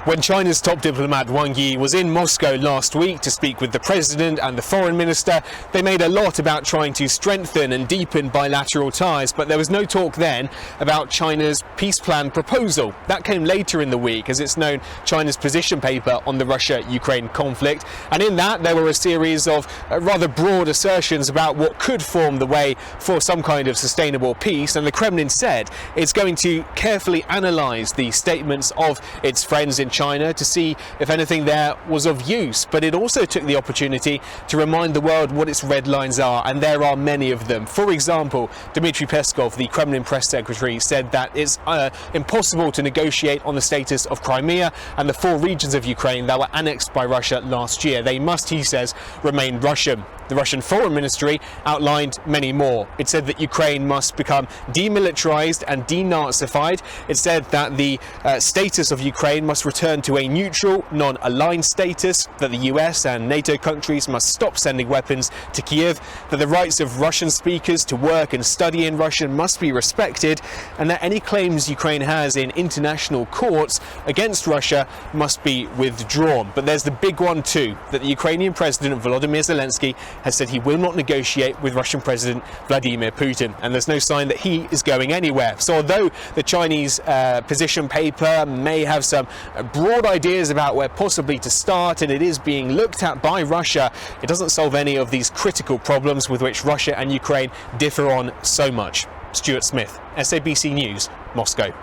When China's top diplomat Wang Yi was in Moscow last week to speak with the president and the foreign minister, they made a lot about trying to strengthen and deepen bilateral ties, but there was no talk then about China's peace plan proposal. That came later in the week, as it's known, China's position paper on the Russia-Ukraine conflict, and in that there were a series of rather broad assertions about what could form the way for some kind of sustainable peace, and the Kremlin said it's going to carefully analyse the statements of its friends in China to see if anything there was of use, but it also took the opportunity to remind the world what its red lines are, and there are many of them. For example, Dmitry Peskov, the Kremlin press secretary, said that it's impossible to negotiate on the status of Crimea and the 4 regions of Ukraine that were annexed by Russia last year. They must, he says, remain Russian. The Russian Foreign Ministry outlined many more. It said that Ukraine must become demilitarized and denazified. It said that the status of Ukraine must return to a neutral, non-aligned status, that the US and NATO countries must stop sending weapons to Kiev, that the rights of Russian speakers to work and study in Russian must be respected, and that any claims Ukraine has in international courts against Russia must be withdrawn. But there's the big one too, that the Ukrainian President Volodymyr Zelensky has said he will not negotiate with Russian President Vladimir Putin, and there's no sign that he is going anywhere. So although the Chinese position paper may have some broad ideas about where possibly to start, and it is being looked at by Russia, it doesn't solve any of these critical problems with which Russia and Ukraine differ on so much. Stuart Smith, SABC News, Moscow.